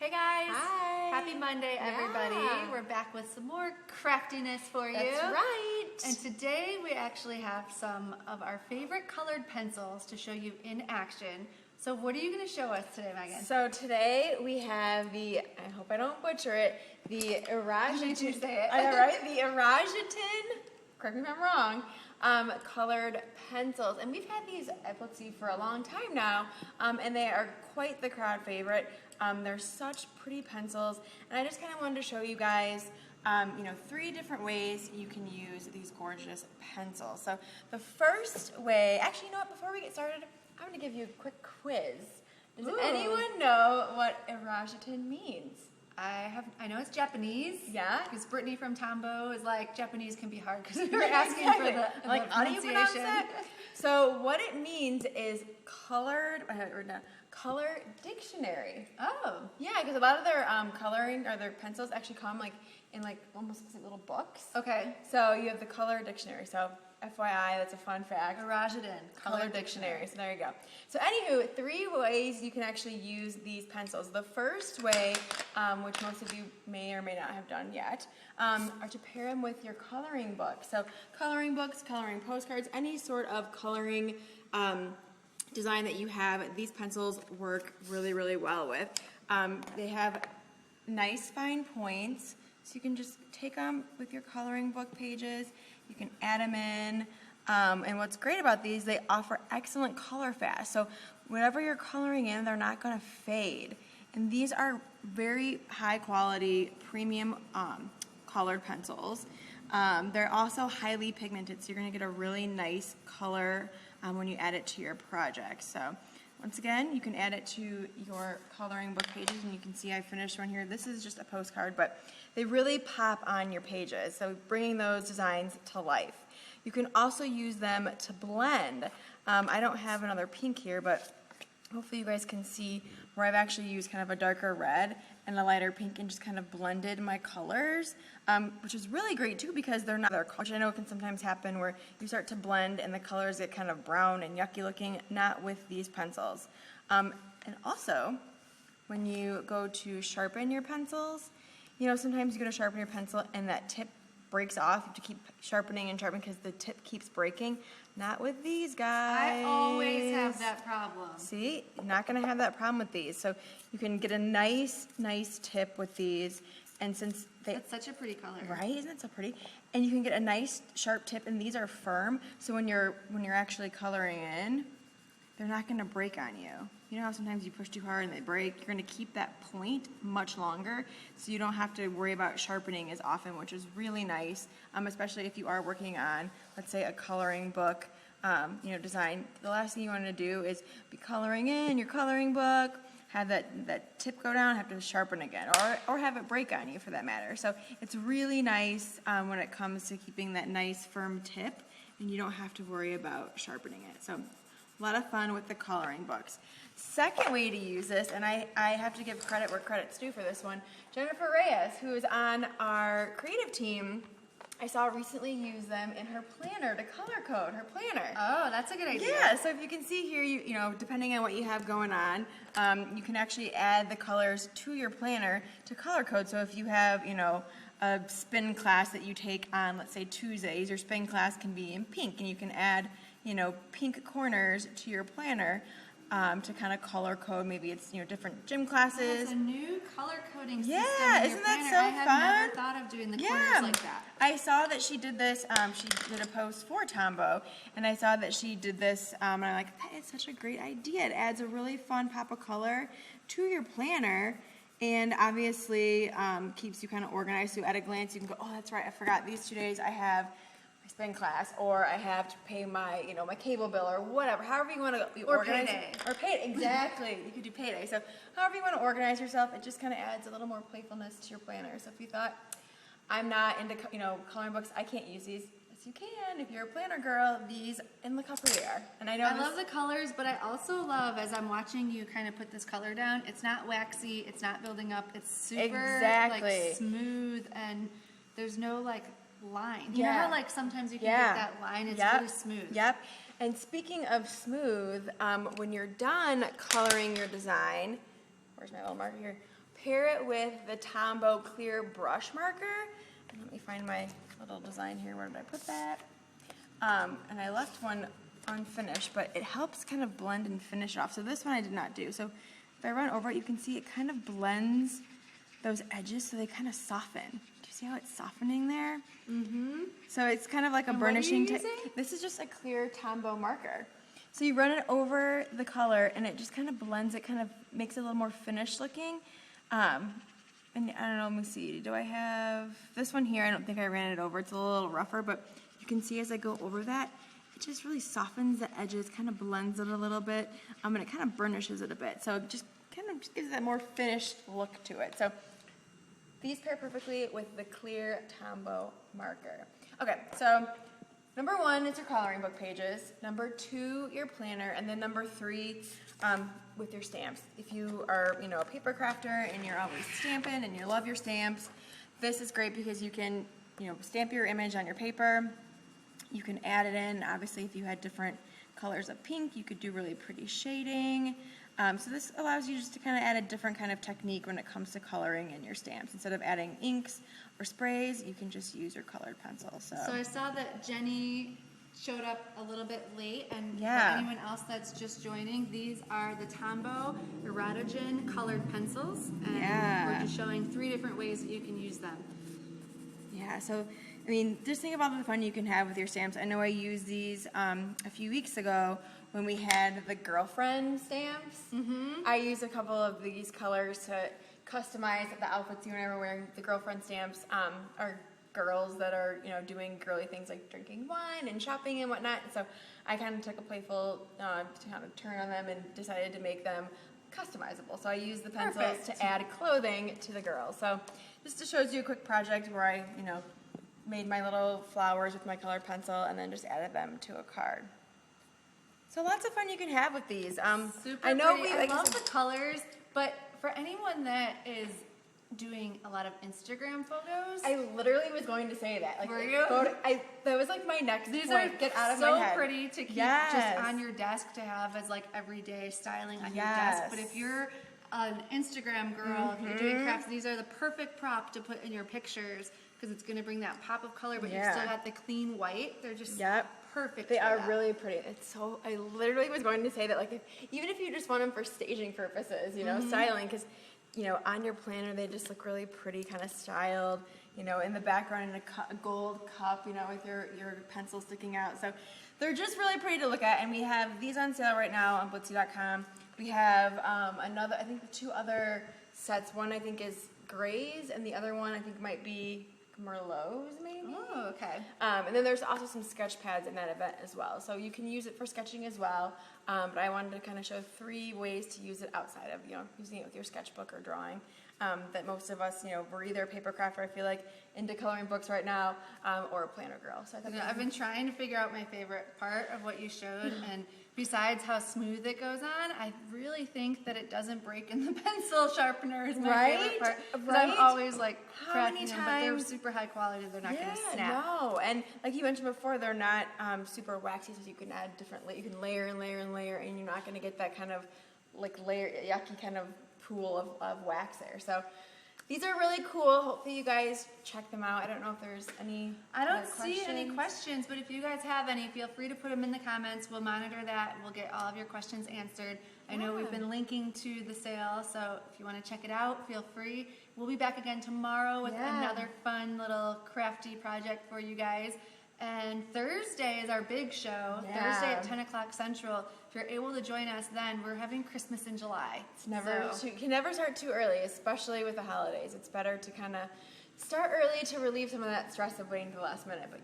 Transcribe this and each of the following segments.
Hey guys! Hi! Happy Monday, everybody. Yeah. We're back with some more craftiness for you. That's right! And today we actually have some of our favorite colored pencils to show you in action. So what are you going to show us today, Megan? So today we have the, I hope I don't butcher it, the Irojiten. You say it. I know, right? The Irojiten, correct me if I'm wrong, colored pencils. And we've had these at Blitsy for a long time now, and they are quite the crowd favorite. They're such pretty pencils, and I just kind of wanted to show you guys, 3 different ways you can use these gorgeous pencils. So the first way, actually, you know what? Before we get started, I'm going to give you a quick quiz. Does anyone know what Irojiten means? I know it's Japanese. Yeah. Because Brittany from Tombow is like, Japanese can be hard because we were asking for the like, how do you pronounce that? So what it means is color dictionary. Oh. Yeah, because a lot of their coloring or their pencils actually come in almost like little books. Okay. So you have the color dictionary. So FYI, that's a fun fact. Irojiten. Color dictionary. So there you go. So anywho, 3 ways you can actually use these pencils. The first way, which most of you may or may not have done yet, are to pair them with your coloring book. So coloring books, coloring postcards, any sort of coloring design that you have, these pencils work really, really well with. They have nice fine points, so you can just take them with your coloring book pages. You can add them in, and what's great about these, they offer excellent color fast. So whatever you're coloring in, they're not going to fade. And these are very high quality, premium colored pencils. They're also highly pigmented, so you're going to get a really nice color when you add it to your project. So once again, you can add it to your coloring book pages, and you can see I finished one here. This is just a postcard, but they really pop on your pages, so bringing those designs to life. You can also use them to blend. I don't have another pink here, but hopefully you guys can see where I've actually used kind of a darker red and a lighter pink and just kind of blended my colors, which is really great too because they're not their color, which I know can sometimes happen where you start to blend and the colors get kind of brown and yucky looking, not with these pencils. And also, when you go to sharpen your pencils, sometimes you go to sharpen your pencil and that tip breaks off. You have to keep sharpening and sharpening because the tip keeps breaking. Not with these guys. I always have that problem. See, you're not going to have that problem with these. So you can get a nice tip with these, and since that's such a pretty color, right? Isn't it so pretty? And you can get a nice sharp tip, and these are firm. So when you're actually coloring in, they're not going to break on you. You know how sometimes you push too hard and they break? You're going to keep that point much longer, so you don't have to worry about sharpening as often, which is really nice, especially if you are working on, let's say, a coloring book design. The last thing you want to do is be coloring in your coloring book, have that tip go down, have to sharpen again, or have it break on you for that matter. So it's really nice when it comes to keeping that nice firm tip, and you don't have to worry about sharpening it. So a lot of fun with the coloring books. Second way to use this, and I have to give credit where credit's due for this one, Jennifer Reyes, who is on our creative team, I saw recently use them in her planner to color code her planner. Oh, that's a good idea. Yeah, so if you can see here, you know, depending on what you have going on, you can actually add the colors to your planner to color code. So if you have, a spin class that you take on, let's say Tuesdays, your spin class can be in pink, and you can add, pink corners to your planner to kind of color code. Maybe it's, different gym classes. It's a new color coding system. Yeah, isn't that so fun? I had never fun? thought of doing the corners like that. I saw that she did this, she did a post for Tombow, and I saw that she did this, and I'm like, that is such a great idea. It adds a really fun pop of color to your planner, and obviously keeps you kind of organized. So at a glance, you can go, oh, that's right, I forgot, these 2 days I have my spin class, or I have to pay my, my cable bill, or whatever, however you want to be organized. Payday. Or payday, exactly. You could do payday. So however you want to organize yourself, it just kind of adds a little more playfulness to your planner. So if you thought, I'm not into, coloring books, I can't use these. Yes, you can. If you're a planner girl, these, and look how pretty they are. And I love the colors, but I also love, as I'm watching you kind of put this color down, it's not waxy, it's not building up, it's super smooth, and there's no line. You know how sometimes you can get that line, it's really smooth. Yep. And speaking of smooth, when you're done coloring your design, where's my little marker here? pair it with the Tombow clear brush marker. Let me find my little design here. Where did I put that? And I left one unfinished, but it helps kind of blend and finish off. So this one I did not do. So if I run over it, you can see it kind of blends those edges so they kind of soften. Do you see how it's softening there? Mm-hmm. So it's kind of like a burnishing. This is just a clear Tombow marker. So you run it over the color and it just kind of blends it, kind of makes it a little more finished looking. And I don't know, let me see. Do I have this one here? I don't think I ran it over. It's a little rougher, but you can see as I go over that, it just really softens the edges, kind of blends it a little bit, and it kind of burnishes it a bit. So it just kind of gives that more finished look to it. So these pair perfectly with the clear Tombow marker. Okay, so number 1 is your coloring book pages. Number 2, your planner, and then number 3, with your stamps. If you are, a paper crafter and you're always stamping and you love your stamps, this is great because you can, stamp your image on your paper. You can add it in. Obviously, if you had different colors of pink, you could do really pretty shading. So this allows you just to kind of add a different kind of technique when it comes to coloring in your stamps. Instead of adding inks or sprays, you can just use your colored pencil. So I saw that Jenny showed up a little bit late, and for anyone else that's just joining, these are the Tombow Irojiten colored pencils, and we're just showing 3 different ways that you can use them. Yeah, so just think about the fun you can have with your stamps. I know I used these a few weeks ago when we had the girlfriend stamps. Mm-hmm. I used a couple of these colors to customize the outfits you and I were wearing. The girlfriend stamps are girls that are, doing girly things like drinking wine and shopping and whatnot. So I kind of took a playful kind of turn on them and decided to make them customizable. So I used the pencils to add clothing to the girls. So this just shows you a quick project where I, made my little flowers with my colored pencil and then just added them to a card. So lots of fun you can have with these. Super I love the colors, but for anyone that is doing a lot of Instagram photos. I literally was going to say that. Were you? That was like my next These point. Get out of my head. So pretty to keep just on your desk to have as like everyday styling on your desk. But if you're an Instagram girl, if you're doing crafts, these are the perfect prop to put in your pictures because it's going to bring that pop of color, but you've still got the clean white. They're just perfect. They are really pretty. I literally was going to say that, like, even if you just want them for staging purposes, styling, because on your planner, they just look really pretty, kind of styled, in the background in a gold cup, with your pencil sticking out. So they're just really pretty to look at, and we have these on sale right now on Blitsy.com. We have I think 2 other sets. One I think is grays, and the other one I think might be Merlots, maybe. Oh, okay. And then there's also some sketch pads in that event as well. So you can use it for sketching as well. But I wanted to kind of show 3 ways to use it outside of, using it with your sketchbook or drawing. That most of us, we're either a paper crafter, I feel like, into coloring books right now, or a planner girl. So I've been trying to figure out my favorite part of what you showed, and besides how smooth it goes on, I really think that it doesn't break in the pencil sharpener is my favorite part. Because I'm always like cracking them, but they're super high quality. They're not going to snap. No, and like you mentioned before, they're not super waxy, so you can add you can layer and layer and layer, and you're not going to get that kind of like yucky kind of pool of wax there. So these are really cool. Hopefully you guys check them out. I don't know if there's any I don't see any questions, but if you guys have any, feel free to put them in the comments. We'll monitor that. We'll get all of your questions answered. I know we've been linking to the sale, so if you want to check it out, feel free. We'll be back again tomorrow with another fun little crafty project for you guys. And Thursday is our big show, Thursday at 10 o'clock Central. If you're able to join us then, we're having Christmas in July. You can never start too early, especially with the holidays. It's better to kind of start early to relieve some of that stress of waiting to the last minute. But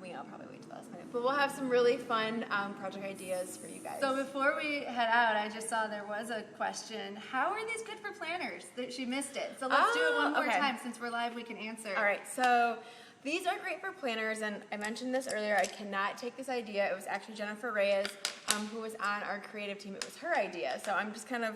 we all probably wait to the last minute. But we'll have some really fun project ideas for you guys. So before we head out, I just saw there was a question. How are these good for planners? She missed it. So let's do it one more time. Since we're live, we can answer. All right, so these are great for planners, and I mentioned this earlier. I cannot take this idea. It was actually Jennifer Reyes, who was on our creative team. It was her idea, so I'm just kind of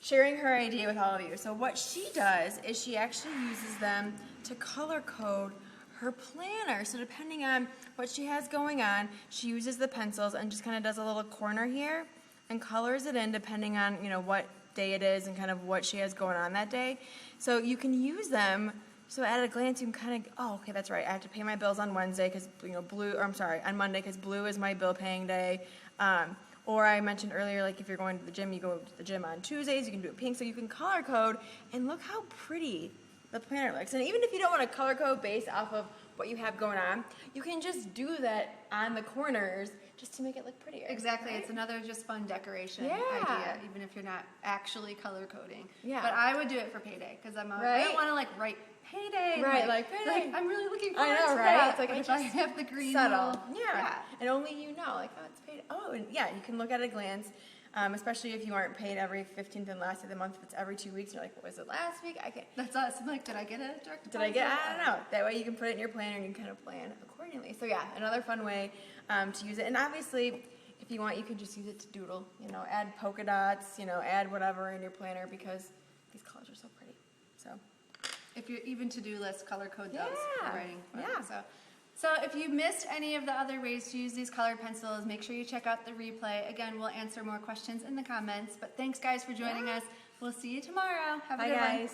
sharing her idea with all of you. So what she does is she actually uses them to color code her planner. So depending on what she has going on, she uses the pencils and just kind of does a little corner here and colors it in depending on what day it is and kind of what she has going on that day. So you can use them. So at a glance, you can kind of, oh, okay, that's right. I have to pay my bills on Wednesday because, on Monday because blue is my bill paying day. Or I mentioned earlier, like if you're going to the gym, you go to the gym on Tuesdays, you can do it pink. So you can color code and look how pretty the planner looks. And even if you don't want to color code based off of what you have going on, you can just do that on the corners just to make it look prettier. Exactly. Right? It's another just fun decoration Yeah. idea, even if you're not actually color coding. Yeah. But I would do it for payday because I Right? don't want to like write payday. Right, like payday. I'm really looking I forward know, to right? that. It's like But I if I just have the green subtle. little- Yeah. And only you know, like, oh, it's paid. Oh, and yeah, you can look at a glance, especially if you aren't paid every 15th and last of the month. If it's every 2 weeks, you're like, was it last week? I can't. That's us. I'm like, did I get a direct Did I get? I don't know. That way you can put it in your planner and you can kind of plan accordingly. So yeah, another fun way to use it. And obviously, if you want, you can just use it to doodle. You know, add polka dots. You know, add whatever in your planner because these colors are so pretty. So. If you're even to-do list, color code those Yeah. for writing. Yeah. So if you missed any of the other ways to use these colored pencils, make sure you check out the replay. Again, we'll answer more questions in the comments. But thanks, guys, for joining us. We'll see you tomorrow. Have a Bye, good one. guys.